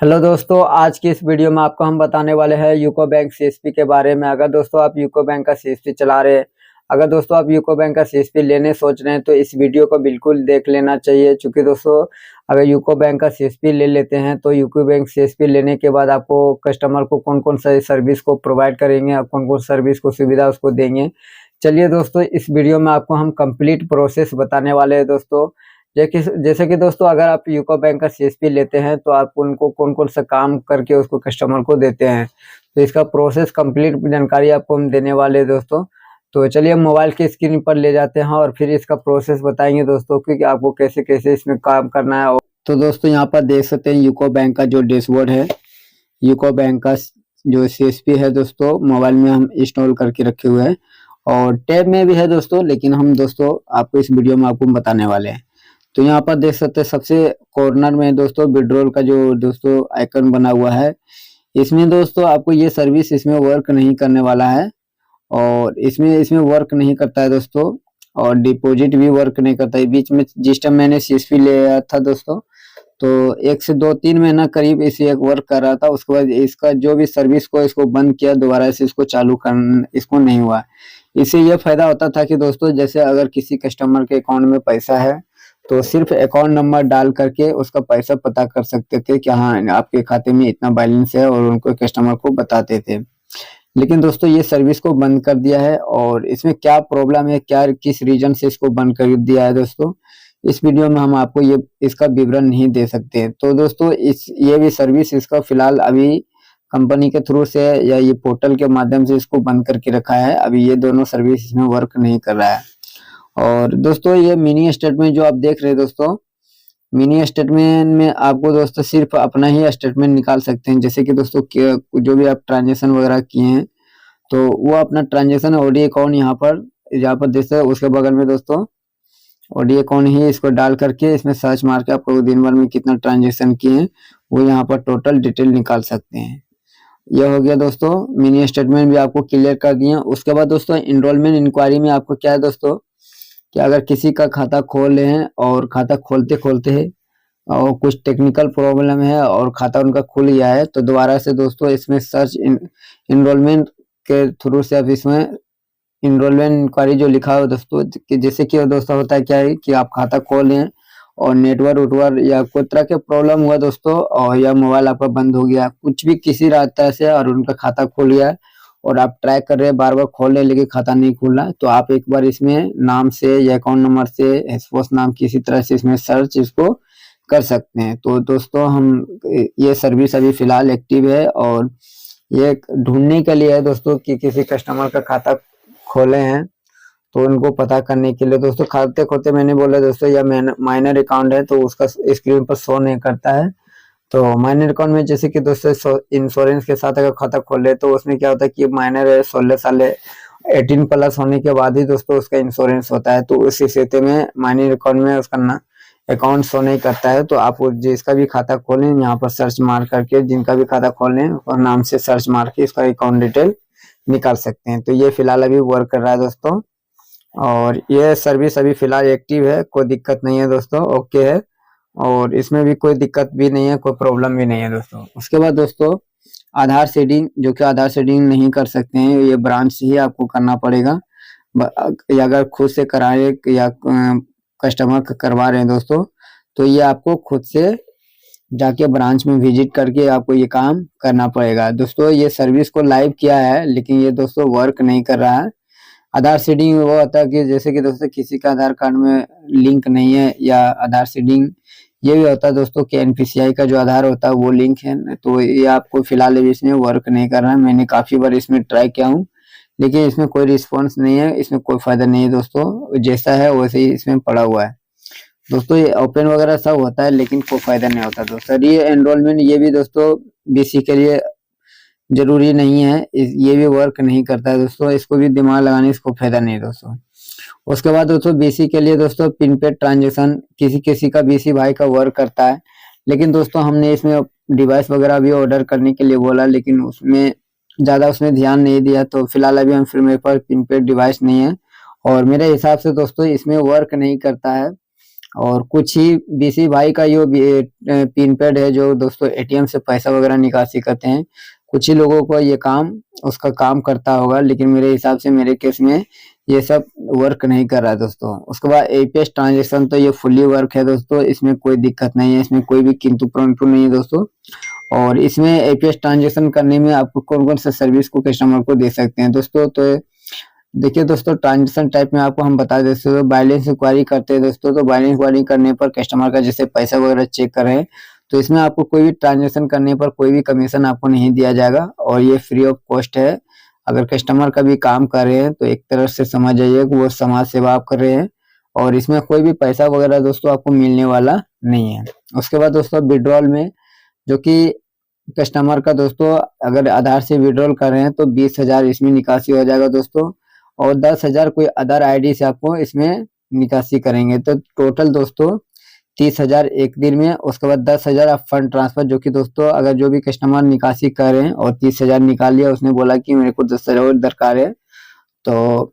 Hello दोस्तों, आज की इस वीडियो में आपको हम बताने वाले हैं यूको बैंक सीएसपी के बारे में। अगर दोस्तों आप यूको बैंक का सीएसपी चला रहे हैं, अगर दोस्तों आप यूको बैंक का सीएसपी लेने सोच रहे हैं तो इस वीडियो को बिल्कुल देख लेना चाहिए। क्योंकि दोस्तों अगर यूको बैंक का सीएसपी ले लेते हैं तो यूको बैंक सीएसपी लेने के बाद आपको कस्टमर को कौन कौन सा सर्विस को प्रोवाइड करेंगे और कौन कौन सर्विस को सुविधा उसको देंगे। चलिए दोस्तों, इस वीडियो में आपको हम कंप्लीट प्रोसेस बताने वाले हैं दोस्तों। जैसे कि दोस्तों अगर आप यूको बैंक का सीएसपी लेते हैं तो आप उनको कौन कौन सा काम करके उसको कस्टमर को देते हैं, तो इसका प्रोसेस कंप्लीट जानकारी आपको हम देने वाले हैं दोस्तों। तो चलिए हम मोबाइल की स्क्रीन पर ले जाते हैं और फिर इसका प्रोसेस बताएंगे दोस्तों कि आपको कैसे कैसे इसमें काम करना है। तो दोस्तों यहाँ पर देख सकते हैं यूको बैंक का जो डैशबोर्ड है, यूको बैंक का जो सीएसपी है दोस्तों मोबाइल में हम इंस्टॉल करके रखे हुए हैं और टैब में भी है दोस्तों, लेकिन हम दोस्तों आपको इस वीडियो में आपको बताने वाले हैं। तो यहाँ पर देख सकते हैं सबसे कॉर्नर में दोस्तों विड्रॉल का जो दोस्तों आइकन बना हुआ है, इसमें दोस्तों आपको ये सर्विस इसमें वर्क नहीं करने वाला है और इसमें वर्क नहीं करता है दोस्तों। और डिपॉजिट भी वर्क नहीं करता है। बीच में जिस टाइम मैंने सीएसपी लिया था दोस्तों तो 1 से 2-3 महीना करीब इसे एक वर्क कर रहा था। उसके बाद इसका जो भी सर्विस को इसको बंद किया, दोबारा से इसको चालू कर इसको नहीं हुआ। इससे यह फायदा होता था कि दोस्तों जैसे अगर किसी कस्टमर के अकाउंट में पैसा है तो सिर्फ अकाउंट नंबर डाल करके उसका पैसा पता कर सकते थे कि हाँ आपके खाते में इतना बैलेंस है और उनको कस्टमर को बताते थे। लेकिन दोस्तों ये सर्विस को बंद कर दिया है और इसमें क्या प्रॉब्लम है, क्या किस रीजन से इसको बंद कर दिया है दोस्तों, इस वीडियो में हम आपको ये इसका विवरण नहीं दे सकते। तो दोस्तों ये भी सर्विस इसका फिलहाल अभी कंपनी के थ्रू से या ये पोर्टल के माध्यम से इसको बंद करके रखा है। अभी ये दोनों सर्विस इसमें वर्क नहीं कर रहा है। और दोस्तों ये मिनी स्टेटमेंट जो आप देख रहे हैं दोस्तों, मिनी स्टेटमेंट में आपको दोस्तों सिर्फ अपना ही स्टेटमेंट निकाल सकते हैं। जैसे कि दोस्तों जो भी आप ट्रांजेक्शन वगैरह किए हैं तो वो अपना ट्रांजेक्शन ओडी अकाउंट यहाँ पर देख सकते हैं। उसके बगल में दोस्तों ओडी अकाउंट ही इसको डाल करके इसमें सर्च मार के आपको दिन भर में कितना ट्रांजेक्शन किए हैं वो यहाँ पर टोटल डिटेल निकाल सकते हैं। यह हो गया दोस्तों, मिनी स्टेटमेंट भी आपको क्लियर कर दिए। उसके बाद दोस्तों इनरोलमेंट इंक्वायरी में आपको क्या है दोस्तों कि अगर किसी का खाता खोल रहे हैं और खाता खोलते खोलते है और कुछ टेक्निकल प्रॉब्लम है और खाता उनका खुल गया है तो दोबारा से दोस्तों इसमें सर्च इनरोलमेंट के थ्रू से अब इसमें इनरोलमेंट इंक्वायरी जो लिखा हो दोस्तों कि जैसे कि दोस्तों होता है क्या है कि आप खाता खोल रहे हैं और नेटवर्क उटवर्क या कोई तरह के प्रॉब्लम हुआ दोस्तों और या मोबाइल आपका बंद हो गया, कुछ भी किसी रास्ते से और उनका खाता खुल गया है और आप ट्राई कर रहे हैं बार बार खोल रहे हैं लेकिन खाता नहीं खुल रहा है, तो आप एक बार इसमें नाम से या अकाउंट नंबर से स्पोर्ट्स नाम किसी तरह से इसमें सर्च इसको कर सकते हैं। तो दोस्तों हम ये सर्विस अभी फिलहाल एक्टिव है और ये ढूंढने के लिए है दोस्तों कि किसी कस्टमर का खाता खोले हैं तो उनको पता करने के लिए दोस्तों। खाते खोते मैंने बोला दोस्तों या माइनर अकाउंट है तो उसका स्क्रीन पर शो नहीं करता है। तो माइनर अकाउंट में जैसे कि दोस्तों इंश्योरेंस के साथ अगर खाता खोले तो उसमें क्या होता है कि माइनर है 16 साल 18 प्लस होने के बाद ही दोस्तों उसका इंश्योरेंस होता है। तो उस स्थिति में माइनर अकाउंट में उसका ना अकाउंट शो नहीं करता है। तो आप जिसका भी खाता खोलें यहाँ पर सर्च मार करके, जिनका भी खाता खोलें और नाम से सर्च मार के इसका अकाउंट डिटेल निकाल सकते हैं। तो ये फिलहाल अभी वर्क कर रहा है दोस्तों और ये सर्विस अभी फिलहाल एक्टिव है, कोई दिक्कत नहीं है दोस्तों, ओके है और इसमें भी कोई दिक्कत भी नहीं है, कोई प्रॉब्लम भी नहीं है दोस्तों। उसके बाद दोस्तों आधार सीडिंग, जो कि आधार सीडिंग नहीं कर सकते हैं, ये ब्रांच से ही आपको करना पड़ेगा। या अगर खुद से कराए या कस्टमर करवा रहे हैं दोस्तों तो ये आपको खुद से जाके ब्रांच में विजिट करके आपको ये काम करना पड़ेगा दोस्तों। ये सर्विस को लाइव किया है लेकिन ये दोस्तों वर्क नहीं कर रहा है। आधार सीडिंग वो होता है कि जैसे कि दोस्तों किसी का आधार कार्ड में लिंक नहीं है या आधार सीडिंग ये भी होता है दोस्तों कि एनपीसीआई का जो आधार होता है वो लिंक है, तो ये आपको फिलहाल इसमें वर्क नहीं कर रहा है। मैंने काफी बार इसमें ट्राई किया हूँ लेकिन इसमें कोई रिस्पॉन्स नहीं है, इसमें कोई फायदा नहीं है दोस्तों। जैसा है वैसे ही इसमें पड़ा हुआ है दोस्तों। ये ओपन वगैरह सब होता है लेकिन कोई फायदा नहीं होता दोस्तों। ये एनरोलमेंट ये भी दोस्तों बीसी के लिए जरूरी नहीं है, ये भी वर्क नहीं करता है दोस्तों, इसको भी दिमाग लगाने इसको फायदा नहीं दोस्तों। उसके बाद दोस्तों बीसी के लिए दोस्तों पिन पेड ट्रांजेक्शन किसी किसी का बीसी भाई का वर्क करता है, लेकिन दोस्तों हमने इसमें डिवाइस वगैरह भी ऑर्डर करने के लिए बोला लेकिन उसमें ज्यादा उसमें ध्यान नहीं दिया। तो फिलहाल अभी हम फिर मेरे पास पिन पेड डिवाइस नहीं है और मेरे हिसाब से दोस्तों इसमें वर्क नहीं करता है। और कुछ ही बीसी भाई का यो पिन पैड है जो दोस्तों एटीएम से पैसा वगैरह निकासी करते हैं, कुछ ही लोगों को ये काम उसका काम करता होगा, लेकिन मेरे हिसाब से मेरे केस में ये सब वर्क नहीं कर रहा है दोस्तों। उसके बाद एपीएस ट्रांजेक्शन तो ये फुल्ली वर्क है दोस्तों, इसमें कोई दिक्कत नहीं है, इसमें कोई भी किंतु परंतु नहीं है दोस्तों। और इसमें एपीएस ट्रांजेक्शन करने में आपको कौन कौन सा सर्विस को कस्टमर को दे सकते हैं दोस्तों। तो देखिए दोस्तों, ट्रांजेक्शन टाइप में आपको हम बता देते हैं, बैलेंस इंक्वायरी करते हैं दोस्तों। तो बैलेंस इंक्वायरी करने पर कस्टमर का जैसे पैसा वगैरह चेक कर रहे हैं, तो इसमें आपको कोई भी ट्रांजेक्शन करने पर कोई भी कमीशन आपको नहीं दिया जाएगा और ये फ्री ऑफ कॉस्ट है। अगर कस्टमर का भी काम कर रहे हैं तो एक तरह से समझ जाइए कि वो समाज सेवा आप कर रहे हैं, और इसमें कोई भी पैसा वगैरह दोस्तों आपको मिलने वाला नहीं है। उसके बाद दोस्तों विड्रॉल में, जो कि कस्टमर का दोस्तों अगर आधार से विड्रॉल कर रहे हैं तो 20,000 इसमें निकासी हो जाएगा दोस्तों, और 10,000 कोई अदर आईडी से आपको इसमें निकासी करेंगे, तो टोटल दोस्तों 30,000 एक दिन में। उसके बाद 10,000 आप फंड ट्रांसफर, जो कि दोस्तों अगर जो भी कस्टमर निकासी कर रहे हैं और 30,000 निकाल लिया, उसने बोला कि मेरे को 10,000 दरकार है, तो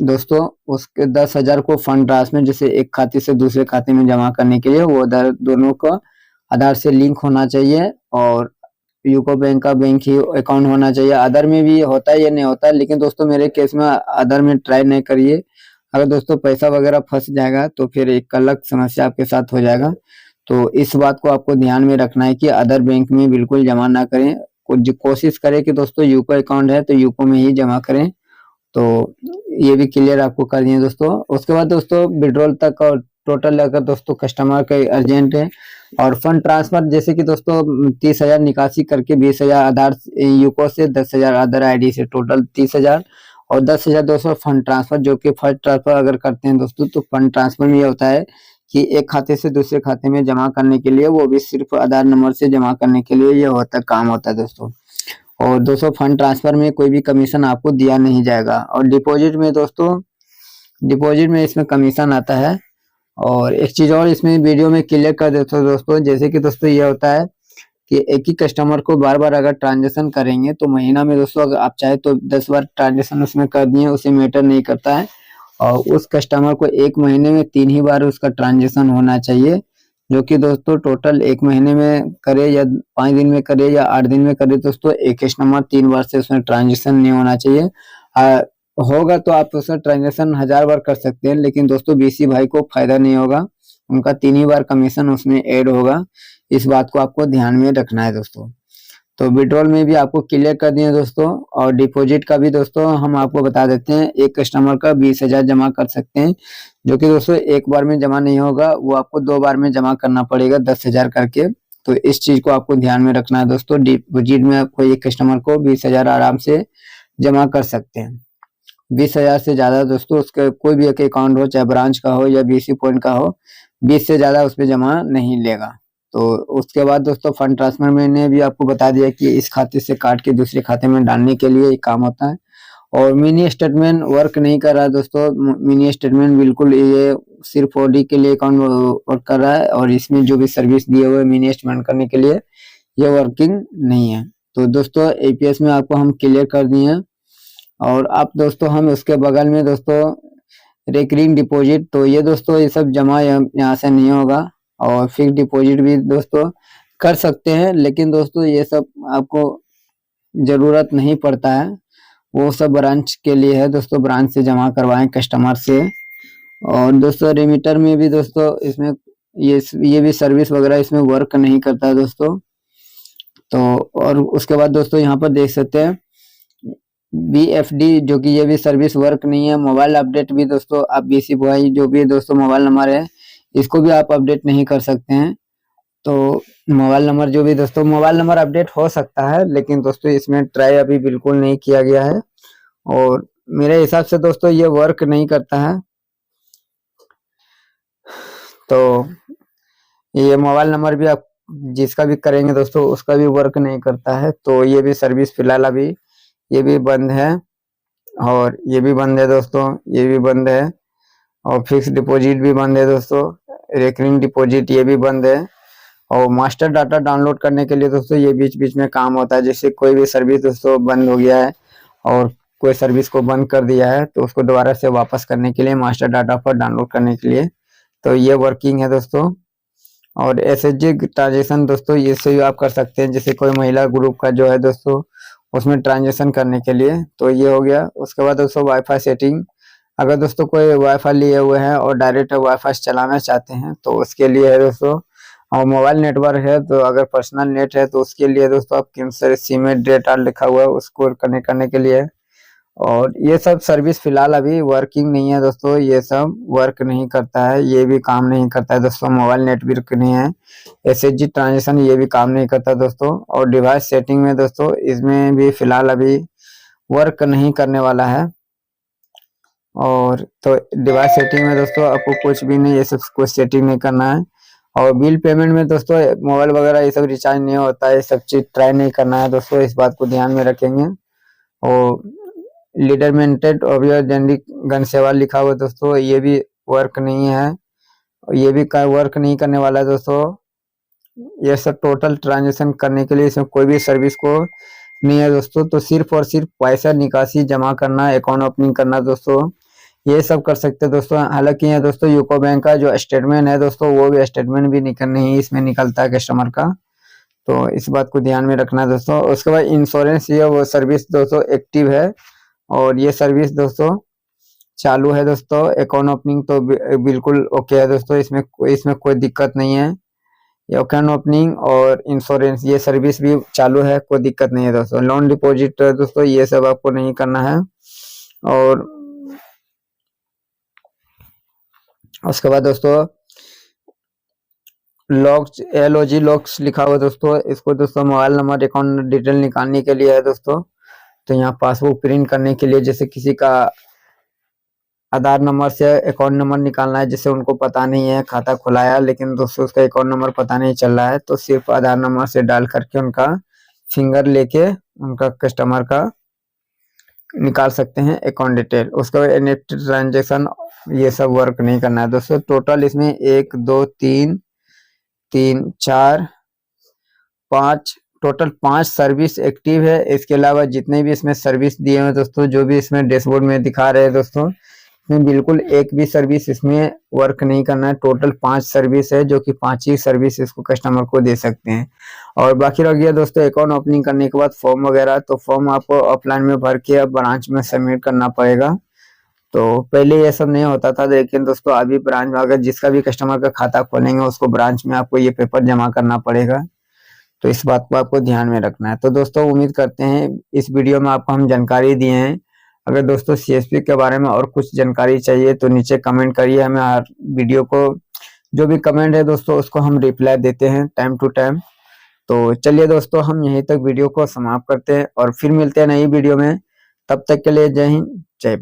दोस्तों उसके 10,000 को फंड ट्रांसफर जैसे एक खाते से दूसरे खाते में जमा करने के लिए वो दोनों को आधार से लिंक होना चाहिए, और यूको बैंक का बैंक ही अकाउंट होना चाहिए। अदर में भी होता है, ये नहीं होता है, लेकिन दोस्तों मेरे केस में अदर में ट्राई नहीं करिए। अगर दोस्तों पैसा वगैरह फंस जाएगा तो फिर एक अलग समस्या आपके साथ हो जाएगा। तो इस बात को आपको ध्यान में रखना है कि अदर बैंक में बिल्कुल जमा ना करें। कोशिश करें कि दोस्तों यूको अकाउंट है तो यूको में ही जमा करें। तो ये भी क्लियर आपको कर दिए दोस्तों। उसके बाद दोस्तों विड्रॉल तक और टोटल अगर दोस्तों कस्टमर का अर्जेंट है और फंड ट्रांसफर, जैसे कि दोस्तों 30,000 निकासी करके 20,000 आधार यूको से, 10,000 अदर आईडी से, टोटल 30,000 और 10,000 दोस्तों फंड ट्रांसफर, जो कि फंड ट्रांसफर अगर करते हैं दोस्तों तो फंड ट्रांसफर में ये होता है कि एक खाते से दूसरे खाते में जमा करने के लिए, वो भी सिर्फ आधार नंबर से जमा करने के लिए ये होता काम होता है दोस्तों। और दोस्तों फंड ट्रांसफर में कोई भी कमीशन आपको दिया नहीं जाएगा। और डिपॉजिट में दोस्तों, डिपॉजिट में इसमें कमीशन आता है। और एक चीज और इसमें वीडियो में क्लियर कर देता हूँ दोस्तों, जैसे कि दोस्तों ये होता है कि एक ही कस्टमर को बार बार अगर ट्रांजेक्शन करेंगे तो महीना में दोस्तों अगर आप चाहे तो 10 बार ट्रांजेक्शन उसमें कर दिए, उसे मैटर नहीं करता है। और उस कस्टमर को एक महीने में 3 ही बार उसका ट्रांजेक्शन होना चाहिए, जो कि दोस्तों टोटल एक महीने में करे या 5 दिन में करे या 8 दिन में करे दोस्तों, एक कस्टमर 3 बार से उसमें ट्रांजेक्शन नहीं होना चाहिए। होगा तो आप उसका ट्रांजेक्शन 1000 बार कर सकते हैं, लेकिन दोस्तों बीसी भाई को फायदा नहीं होगा, उनका 3 ही बार कमीशन उसमें ऐड होगा। इस बात को आपको ध्यान में रखना है दोस्तों। तो विड्रॉल में भी आपको क्लियर कर दिए दोस्तों। और डिपॉजिट का भी दोस्तों हम आपको बता देते हैं, एक कस्टमर का 20,000 जमा कर सकते हैं, जो कि दोस्तों एक बार में जमा नहीं होगा, वो आपको 2 बार में जमा करना पड़ेगा 10,000 करके। तो इस चीज को आपको ध्यान में रखना है दोस्तों। डिपॉजिट में आपको एक कस्टमर को 20,000 आराम से जमा कर सकते हैं। 20,000 से ज्यादा दोस्तों उसके कोई भी एक अकाउंट हो, चाहे ब्रांच का हो या बीसी पॉइंट का हो, 20 से ज्यादा उसमें जमा नहीं लेगा। तो उसके बाद दोस्तों फंड ट्रांसफर मैंने भी आपको बता दिया कि इस खाते से काट के दूसरे खाते में डालने के लिए ये काम होता है। और मिनी स्टेटमेंट वर्क नहीं कर रहा है दोस्तों, मिनी स्टेटमेंट बिल्कुल ये सिर्फ ओडी के लिए अकाउंट वर्क कर रहा है, और इसमें जो भी सर्विस दिए हुए मिनी स्टेटमेंट करने के लिए ये वर्किंग नहीं है। तो दोस्तों एपीएस में आपको हम क्लियर कर दिए हैं। और आप दोस्तों हम उसके बगल में दोस्तों रिकरिंग डिपॉजिट, तो ये दोस्तों ये सब जमा यहाँ से नहीं होगा। और फिक्स डिपॉजिट भी दोस्तों कर सकते हैं, लेकिन दोस्तों ये सब आपको जरूरत नहीं पड़ता है, वो सब ब्रांच के लिए है दोस्तों, ब्रांच से जमा करवाएं कस्टमर से। और दोस्तों रेमिटर में भी दोस्तों इसमें ये भी सर्विस वगैरह इसमें वर्क नहीं करता है दोस्तों। तो और उसके बाद दोस्तों यहाँ पर देख सकते हैं BFD, जो कि ये भी सर्विस वर्क नहीं है। मोबाइल अपडेट भी दोस्तों आप बीसी बॉय जो भी दोस्तों मोबाइल नंबर है इसको भी आप अपडेट नहीं कर सकते हैं। तो मोबाइल नंबर जो भी दोस्तों मोबाइल नंबर अपडेट हो सकता है, लेकिन दोस्तों इसमें ट्राई अभी बिल्कुल नहीं किया गया है, और मेरे हिसाब से दोस्तों ये वर्क नहीं करता है। तो ये मोबाइल नंबर भी आप जिसका भी करेंगे दोस्तों उसका भी वर्क नहीं करता है। तो ये भी सर्विस फिलहाल अभी ये भी बंद है, और ये भी बंद है दोस्तों, ये भी बंद है। और फिक्स डिपॉजिट भी बंद है दोस्तों, रिकरिंग डिपॉजिट ये भी बंद है। और मास्टर डाटा डाउनलोड करने के लिए दोस्तों ये बीच बीच में काम होता है, जैसे कोई भी सर्विस दोस्तों बंद हो गया है और कोई सर्विस को बंद कर दिया है तो उसको दोबारा से वापस करने के लिए मास्टर डाटा पर डाउनलोड करने के लिए तो ये वर्किंग है दोस्तों। और एसएचजी ट्रांजेक्शन दोस्तों ये से भी आप कर सकते हैं, जैसे कोई महिला ग्रुप का जो है दोस्तों उसमें ट्रांजेक्शन करने के लिए, तो ये हो गया। उसके बाद दोस्तों वाईफाई सेटिंग, अगर दोस्तों कोई वाईफाई लिए हुए हैं और डायरेक्ट वाईफाई चलाना चाहते हैं तो उसके लिए है दोस्तों, और मोबाइल नेटवर्क है तो अगर पर्सनल नेट है तो उसके लिए दोस्तों आप किनसे सिम में डेटा लिखा हुआ है उसको कनेक्ट करने के लिए। और ये सब सर्विस फिलहाल अभी वर्किंग नहीं है दोस्तों, ये सब वर्क नहीं करता है, ये भी काम नहीं करता है दोस्तों। मोबाइल नेटवर्क नहीं है, एसएचजी ट्रांजेक्शन ये भी काम नहीं करता दोस्तों। और डिवाइस सेटिंग में दोस्तों इसमें भी फिलहाल अभी वर्क नहीं करने वाला है। और तो डिवाइस सेटिंग में दोस्तों आपको कुछ भी नहीं, ये सब कुछ सेटिंग नहीं करना है। और बिल पेमेंट में दोस्तों मोबाइल वगैरह ये सब रिचार्ज नहीं होता है, ये सब चीज ट्राई नहीं करना है दोस्तों, इस बात को ध्यान में रखेंगे। और लीडरमेंटेड और जेनरिक गन सेवा लिखा हुआ दोस्तों ये भी वर्क नहीं है, ये भी वर्क नहीं करने वाला है दोस्तों। ये सब टोटल ट्रांजेक्शन करने के लिए इसमें कोई भी सर्विस को नहीं है दोस्तों, तो सिर्फ और सिर्फ पैसा निकासी जमा करना, अकाउंट ओपनिंग करना दोस्तों, ये सब कर सकते हैं दोस्तों। हालांकि ये दोस्तों यूको बैंक का जो स्टेटमेंट है दोस्तों वो भी स्टेटमेंट भी नहीं इसमें निकलता है कस्टमर का, तो इस बात को ध्यान में रखना है दोस्तों। उसके बाद इंश्योरेंस ये वो सर्विस दोस्तों एक्टिव है और ये सर्विस दोस्तों चालू है दोस्तों। अकाउंट ओपनिंग तो बिल्कुल ओके है दोस्तों, इसमें कोई दिक्कत नहीं है। ये अकाउंट ओपनिंग और इंश्योरेंस ये सर्विस भी चालू है, कोई दिक्कत नहीं है दोस्तों। लोन डिपॉजिट दोस्तों ये सब आपको नहीं करना है। और उसके बाद दोस्तों लॉक्स LOG लॉक्स लिखा हुआ दोस्तों, इसको दोस्तों मोबाइल नंबर अकाउंट डिटेल निकालने के लिए है दोस्तों। तो यहाँ पासबुक प्रिंट करने के लिए जैसे किसी का आधार नंबर से अकाउंट नंबर निकालना है, जिससे उनको पता नहीं है खाता खुलाया लेकिन दोस्तों उसका अकाउंट नंबर पता नहीं चल रहा है, तो सिर्फ आधार नंबर से डाल करके उनका फिंगर लेके उनका कस्टमर का निकाल सकते हैं अकाउंट डिटेल। उसके बाद NEFT ट्रांजेक्शन ये सब वर्क नहीं करना है दोस्तों। टोटल इसमें 1 2 3 4 5 टोटल 5 सर्विस एक्टिव है। इसके अलावा जितने भी इसमें सर्विस दिए हुए दोस्तों, जो भी इसमें डैशबोर्ड में दिखा रहे हैं दोस्तों, इसमें बिल्कुल एक भी सर्विस इसमें वर्क नहीं करना है। टोटल 5 सर्विस है जो कि 5 ही सर्विस इसको कस्टमर को दे सकते हैं। और बाकी रह गया दोस्तों अकाउंट ओपनिंग करने के बाद फॉर्म वगैरह, तो फॉर्म आपको ऑफलाइन में भर के अब ब्रांच में सबमिट करना पड़ेगा। तो पहले ये सब नहीं होता था, लेकिन दोस्तों अभी ब्रांच में अगर जिसका भी कस्टमर का खाता खोलेंगे उसको ब्रांच में आपको ये पेपर जमा करना पड़ेगा, तो इस बात को आपको ध्यान में रखना है। तो दोस्तों उम्मीद करते हैं इस वीडियो में आपको हम जानकारी दिए हैं। अगर दोस्तों CSP के बारे में और कुछ जानकारी चाहिए तो नीचे कमेंट करिए, हमें हर वीडियो को जो भी कमेंट है दोस्तों उसको हम रिप्लाई देते हैं टाइम टू टाइम। तो चलिए दोस्तों हम यहीं तक वीडियो को समाप्त करते हैं और फिर मिलते हैं नई वीडियो में, तब तक के लिए जय हिंद जय भारत।